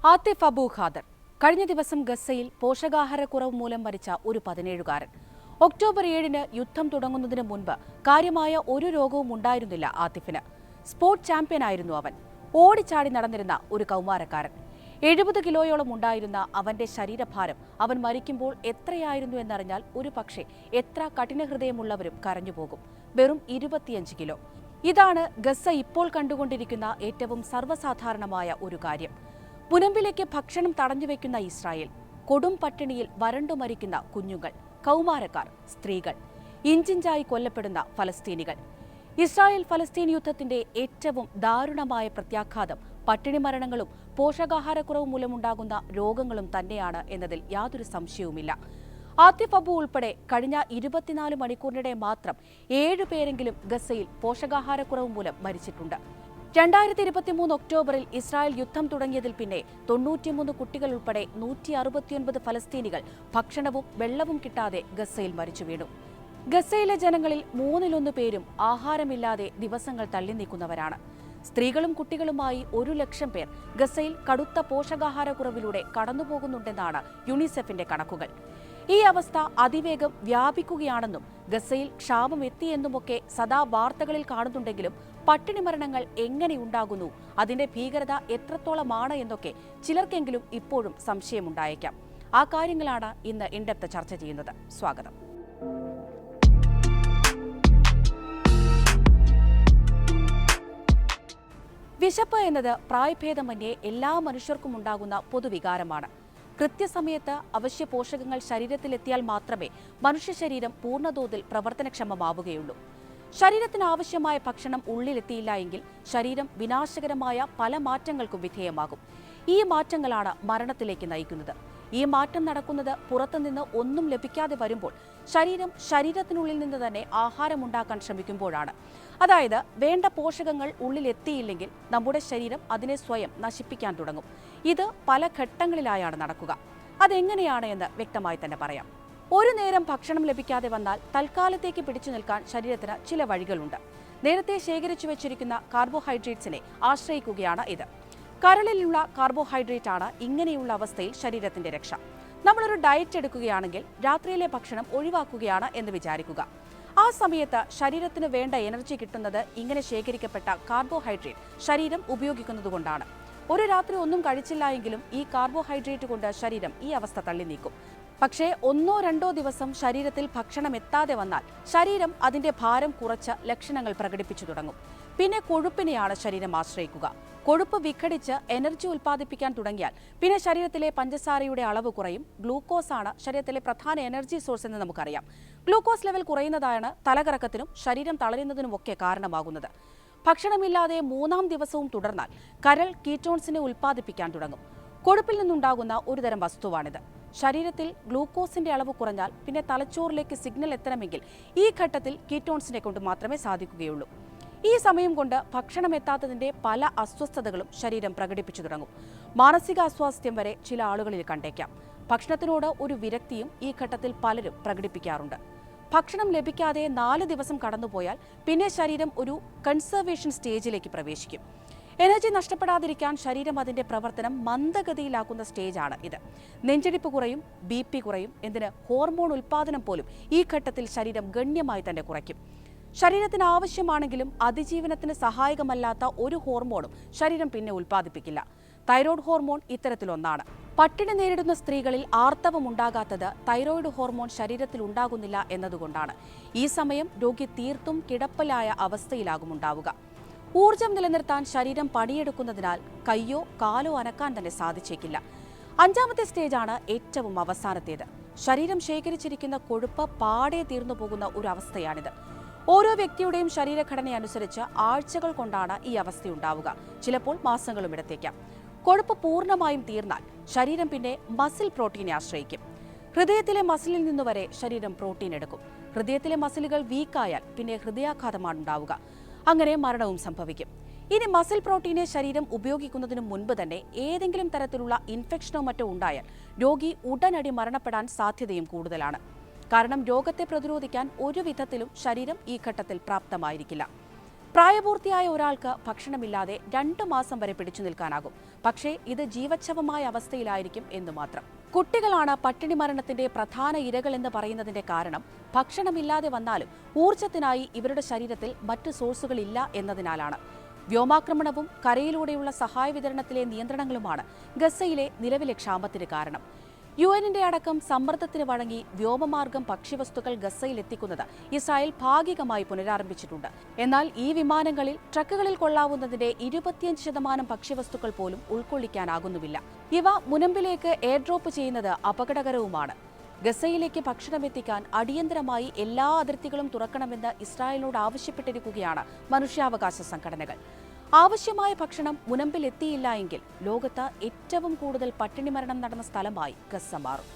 ആതിഫ് അബു ഖാദർ കഴിഞ്ഞ ദിവസം ഗസയിൽ പോഷകാഹാരക്കുറവ് മൂലം മരിച്ച ഒരു 17-കാരൻ. ഒക്ടോബർ 7-ന് യുദ്ധം തുടങ്ങുന്നതിന് മുൻപ് കാര്യമായ ഒരു രോഗവും ഉണ്ടായിരുന്നില്ല ആതിഫിന്. സ്പോർട്സ് ചാമ്പ്യനായിരുന്നു അവൻ. ഓടിച്ചാടി നടന്നിരുന്ന ഒരു കൗമാരക്കാരൻ. 70 കിലോയോളം ഉണ്ടായിരുന്ന അവന്റെ ശരീരഭാരം അവൻ മരിക്കുമ്പോൾ എത്രയായിരുന്നു എന്നറിഞ്ഞാൽ ഒരു പക്ഷേ എത്ര കഠിനഹൃദയമുള്ളവരും കരഞ്ഞുപോകും. വെറും 25 കിലോ. ഇതാണ് ഗസ ഇപ്പോൾ കണ്ടുകൊണ്ടിരിക്കുന്ന ഏറ്റവും സർവ്വസാധാരണമായ ഒരു കാര്യം. മുനമ്പിലേക്ക് ഭക്ഷണം തടഞ്ഞുവെക്കുന്ന ഇസ്രായേൽ, കൊടും പട്ടിണിയിൽ വരണ്ടു മരിക്കുന്ന കുഞ്ഞുങ്ങൾ, കൗമാരക്കാർ, സ്ത്രീകൾ, ഇഞ്ചിഞ്ചായി കൊല്ലപ്പെടുന്ന ഫലസ്തീനികൾ. ഇസ്രായേൽ ഫലസ്തീൻ യുദ്ധത്തിന്റെ ഏറ്റവും ദാരുണമായ പ്രത്യാഘാതം പട്ടിണി മരണങ്ങളും പോഷകാഹാരക്കുറവ് മൂലമുണ്ടാകുന്ന രോഗങ്ങളും തന്നെയാണ് എന്നതിൽ യാതൊരു സംശയവുമില്ല. ആതിഫ് അബു ഉൾപ്പെടെ കഴിഞ്ഞ 24 മണിക്കൂറിനിടെ മാത്രം 7 പേരെങ്കിലും ഗസയിൽ പോഷകാഹാരക്കുറവ് മൂലം മരിച്ചിട്ടുണ്ട്. 2023 ഒക്ടോബറിൽ ഇസ്രായേൽ യുദ്ധം തുടങ്ങിയതിൽ പിന്നെ 93 കുട്ടികൾ ഉൾപ്പെടെ 169 ഫലസ്തീനികൾ ഭക്ഷണവും വെള്ളവും കിട്ടാതെ ഗസയിൽ മരിച്ചു വീണു. ഗസയിലെ ജനങ്ങളിൽ 1/3 പേരും ആഹാരമില്ലാതെ ദിവസങ്ങൾ തള്ളി നീക്കുന്നവരാണ്. സ്ത്രീകളും കുട്ടികളുമായി 1 ലക്ഷം പേർ ഗസയിൽ കടുത്ത പോഷകാഹാരക്കുറവിലൂടെ കടന്നുപോകുന്നുണ്ടെന്നാണ് യുണിസെഫിന്റെ കണക്കുകൾ. ഈ അവസ്ഥ അതിവേഗം വ്യാപിക്കുകയാണെന്നും ഗസയിൽ ക്ഷാമം എത്തിയെന്നുമൊക്കെ സദാ വാർത്തകളിൽ കാണുന്നുണ്ടെങ്കിലും പട്ടിണി മരണങ്ങൾ എങ്ങനെയുണ്ടാകുന്നു, അതിന്റെ ഭീകരത എത്രത്തോളമാണ് എന്നൊക്കെ ചിലർക്കെങ്കിലും ഇപ്പോഴും സംശയമുണ്ടായേക്കാം. ആ കാര്യങ്ങളാണ് ഇന്ന് ഇൻഡെപ്ത് ചർച്ച ചെയ്യുന്നത്. സ്വാഗതം. വിശപ്പ് എന്നത് പ്രായഭേദമന്യേ എല്ലാ മനുഷ്യർക്കും ഉണ്ടാകുന്ന പൊതുവികാരമാണ്. കൃത്യസമയത്ത് അവശ്യ പോഷകങ്ങൾ ശരീരത്തിലെത്തിയാൽ മാത്രമേ മനുഷ്യ ശരീരം പൂർണ്ണതോതിൽ പ്രവർത്തനക്ഷമമാവുകയുള്ളൂ. ശരീരത്തിന് ആവശ്യമായ ഭക്ഷണം ഉള്ളിലെത്തിയില്ല എങ്കിൽ ശരീരം വിനാശകരമായ പല മാറ്റങ്ങൾക്കും വിധേയമാകും. ഈ മാറ്റങ്ങളാണ് മരണത്തിലേക്ക് നയിക്കുന്നത്. ഈ മാറ്റം നടക്കുന്നത് പുറത്തുനിന്ന് ഒന്നും ലഭിക്കാതെ വരുമ്പോൾ ശരീരത്തിനുള്ളിൽ നിന്ന് തന്നെ ആഹാരമുണ്ടാക്കാൻ ശ്രമിക്കുമ്പോഴാണ്. അതായത് വേണ്ട പോഷകങ്ങൾ ഉള്ളിലെത്തിയില്ലെങ്കിൽ നമ്മുടെ ശരീരം അതിനെ സ്വയം നശിപ്പിക്കാൻ തുടങ്ങും. ഇത് പല ഘട്ടങ്ങളിലായാണ് നടക്കുക. അതെങ്ങനെയാണ് എന്ന് വ്യക്തമായി തന്നെ പറയാം. ഒരു നേരം ഭക്ഷണം ലഭിക്കാതെ വന്നാൽ തൽക്കാലത്തേക്ക് പിടിച്ചു നിൽക്കാൻ ശരീരത്തിന് ചില വഴികളുണ്ട്. നേരത്തെ ശേഖരിച്ചു വെച്ചിരിക്കുന്ന കാർബോഹൈഡ്രേറ്റ്സിനെ ആശ്രയിക്കുകയാണ് ഇത്. കരളിലുള്ള കാർബോഹൈഡ്രേറ്റ് ആണ് ഇങ്ങനെയുള്ള അവസ്ഥയിൽ ശരീരത്തിന്റെ രക്ഷ. നമ്മളൊരു ഡയറ്റ് എടുക്കുകയാണെങ്കിൽ രാത്രിയിലെ ഭക്ഷണം ഒഴിവാക്കുകയാണ് എന്ന് വിചാരിക്കുക. ആ സമയത്ത് ശരീരത്തിന് വേണ്ട എനർജി കിട്ടുന്നത് ഇങ്ങനെ ശേഖരിക്കപ്പെട്ട കാർബോഹൈഡ്രേറ്റ് ശരീരം ഉപയോഗിക്കുന്നതുകൊണ്ടാണ്. ഒരു രാത്രി ഒന്നും കഴിച്ചില്ല എങ്കിലും ഈ കാർബോഹൈഡ്രേറ്റ് കൊണ്ട് ശരീരം ഈ അവസ്ഥ തള്ളി നീക്കും. പക്ഷേ 1-2 ദിവസം ശരീരത്തിൽ ഭക്ഷണം എത്താതെ വന്നാൽ ശരീരം അതിന്റെ ഭാരം കുറച്ച് ലക്ഷണങ്ങൾ പ്രകടിപ്പിച്ചു തുടങ്ങും. പിന്നെ കൊഴുപ്പിനെയാണ് ശരീരം ആശ്രയിക്കുക. കൊഴുപ്പ് വിഘടിച്ച് എനർജി ഉൽപ്പാദിപ്പിക്കാൻ തുടങ്ങിയാൽ പിന്നെ ശരീരത്തിലെ പഞ്ചസാരയുടെ അളവ് കുറയും. ഗ്ലൂക്കോസ് ആണ് ശരീരത്തിലെ പ്രധാന എനർജി സോഴ്സ് എന്ന് നമുക്കറിയാം. ഗ്ലൂക്കോസ് ലെവൽ കുറയുന്നതാണ് തലകറക്കത്തിനും ശരീരം തളരുന്നതിനുമൊക്കെ കാരണമാകുന്നത്. ഭക്ഷണമില്ലാതെ 3-ാം ദിവസവും തുടർന്നാൽ കരൾ കീറ്റോൺസിനെ ഉൽപ്പാദിപ്പിക്കാൻ തുടങ്ങും. കൊഴുപ്പിൽ നിന്നുണ്ടാകുന്ന ഒരുതരം വസ്തുവാണിത്. ശരീരത്തിൽ ഗ്ലൂക്കോസിന്റെ അളവ് കുറഞ്ഞാൽ പിന്നെ തലച്ചോറിലേക്ക് സിഗ്നൽ എത്തണമെങ്കിൽ ഈ ഘട്ടത്തിൽ കീറ്റോൺസിനെ കൊണ്ട് മാത്രമേ സാധിക്കുകയുള്ളൂ. ഈ സമയം കൊണ്ട് ഭക്ഷണം എത്താത്തതിന്റെ പല അസ്വസ്ഥതകളും ശരീരം പ്രകടിപ്പിച്ചു തുടങ്ങും. മാനസിക അസ്വാസ്ഥ്യം വരെ ചില ആളുകളിൽ കണ്ടേക്കാം. ഭക്ഷണത്തിനോട് ഒരു വിരക്തിയും ഈ ഘട്ടത്തിൽ പലരും പ്രകടിപ്പിക്കാറുണ്ട്. ഭക്ഷണം ലഭിക്കാതെ 4 ദിവസം കടന്നുപോയാൽ പിന്നെ ശരീരം ഒരു കൺസർവേഷൻ സ്റ്റേജിലേക്ക് പ്രവേശിക്കും. എനർജി നഷ്ടപ്പെടാതിരിക്കാൻ ശരീരം അതിന്റെ പ്രവർത്തനം മന്ദഗതിയിലാക്കുന്ന സ്റ്റേജാണ് ഇത്. നെഞ്ചിടിപ്പ് കുറയും, BP കുറയും, എന്തിന് ഹോർമോൺ ഉൽപ്പാദനം പോലും ഈ ഘട്ടത്തിൽ ശരീരം ഗണ്യമായി തന്നെ കുറയ്ക്കും. ശരീരത്തിന് ആവശ്യമാണെങ്കിലും അതിജീവനത്തിന് സഹായകമല്ലാത്ത ഒരു ഹോർമോണും ശരീരം പിന്നെ ഉൽപ്പാദിപ്പിക്കില്ല. Thyroid hormone ഇത്തരത്തിലൊന്നാണ്. പട്ടിണി നേരിടുന്ന സ്ത്രീകളിൽ ആർത്തവം ഉണ്ടാകാത്തത് തൈറോയ്ഡ് ഹോർമോൺ ശരീരത്തിൽ ഉണ്ടാകുന്നില്ല എന്നതുകൊണ്ടാണ്. ഈ സമയം രോഗി തീർത്തും കിടപ്പലായ അവസ്ഥയിലാകും ഉണ്ടാവുക. ഊർജം നിലനിർത്താൻ ശരീരം പണിയെടുക്കുന്നതിനാൽ കയ്യോ കാലോ അനക്കാൻ തന്നെ സാധിച്ചേക്കില്ല. 5ാമത്തെ സ്റ്റേജാണ് ഏറ്റവും അവസാനത്തേത്. ശരീരം ശേഖരിച്ചിരിക്കുന്ന കൊഴുപ്പ് പാടെ തീർന്നു പോകുന്ന ഒരു അവസ്ഥയാണിത്. ഓരോ വ്യക്തിയുടെയും ശരീരഘടനയനുസരിച്ച് ആഴ്ചകൾ കൊണ്ടാണ് ഈ അവസ്ഥയുണ്ടാവുക. ചിലപ്പോൾ മാസങ്ങളും എടുത്തേക്കാം. കൊഴുപ്പ് പൂർണ്ണമായും തീർന്നാൽ ശരീരം പിന്നെ മസിൽ പ്രോട്ടീനെ ആശ്രയിക്കും. ഹൃദയത്തിലെ മസിലിൽ നിന്നുവരെ ശരീരം പ്രോട്ടീൻ എടുക്കും. ഹൃദയത്തിലെ മസിലുകൾ വീക്കായാൽ പിന്നെ ഹൃദയാഘാതമാണ് ഉണ്ടാവുക. അങ്ങനെ മരണവും സംഭവിക്കും. ഇനി മസിൽ പ്രോട്ടീനെ ശരീരം ഉപയോഗിക്കുന്നതിന് മുൻപ് തന്നെ ഏതെങ്കിലും തരത്തിലുള്ള ഇൻഫെക്ഷനോ മറ്റോ ഉണ്ടായാൽ രോഗി ഉടനടി മരണപ്പെടാൻ സാധ്യതയും കൂടുതലാണ്. കാരണം രോഗത്തെ പ്രതിരോധിക്കാൻ ഒരു വിധത്തിലും ശരീരം ഈ ഘട്ടത്തിൽ പ്രാപ്തമായിരിക്കില്ല. പ്രായപൂർത്തിയായ ഒരാൾക്ക് ഭക്ഷണമില്ലാതെ 2 മാസം വരെ പിടിച്ചു നിൽക്കാനാകും. പക്ഷേ ഇത് ജീവച്ഛവമായ അവസ്ഥയിലായിരിക്കും എന്നു മാത്രം. കുട്ടികളാണ് പട്ടിണി മരണത്തിന്റെ പ്രധാന ഇരകൾ എന്ന് പറയുന്നതിന്റെ കാരണം ഭക്ഷണമില്ലാതെ വന്നാലും ഊർജ്ജത്തിനായി ഇവരുടെ ശരീരത്തിൽ മറ്റ് സോഴ്സുകളില്ല എന്നതിനാലാണ്. വ്യോമാക്രമണവും കരയിലൂടെയുള്ള സഹായ വിതരണത്തിലെ നിയന്ത്രണങ്ങളുമാണ് ഗസയിലെ നിലവിലെ ക്ഷാമത്തിന് കാരണം. യുഎന്നിന്റെ അടക്കം സമ്മർദ്ദത്തിന് വഴങ്ങി വ്യോമമാർഗം ഭക്ഷ്യവസ്തുക്കൾ ഗസയിൽ എത്തിക്കുന്നത് ഇസ്രായേൽ ഭാഗികമായി പുനരാരംഭിച്ചിട്ടുണ്ട്. എന്നാൽ ഈ വിമാനങ്ങളിൽ ട്രക്കുകളിൽ കൊള്ളാവുന്നതിന്റെ 25% ഭക്ഷ്യവസ്തുക്കൾ പോലും ഉൾക്കൊള്ളിക്കാനാകുന്നുമില്ല. ഇവ മുനമ്പിലേക്ക് എയർ ഡ്രോപ്പ് ചെയ്യുന്നത് അപകടകരവുമാണ്. ഗസയിലേക്ക് ഭക്ഷണമെത്തിക്കാൻ അടിയന്തരമായി എല്ലാ അതിർത്തികളും തുറക്കണമെന്ന് ഇസ്രായേലിനോട് ആവശ്യപ്പെട്ടിരിക്കുകയാണ് മനുഷ്യാവകാശ സംഘടനകൾ. ആവശ്യമായ ഭക്ഷണം മുനമ്പിൽ എത്തിയില്ല എങ്കിൽ ലോകത്ത് ഏറ്റവും കൂടുതൽ പട്ടിണി മരണം നടന്ന സ്ഥലമായി ഗസ മാറും.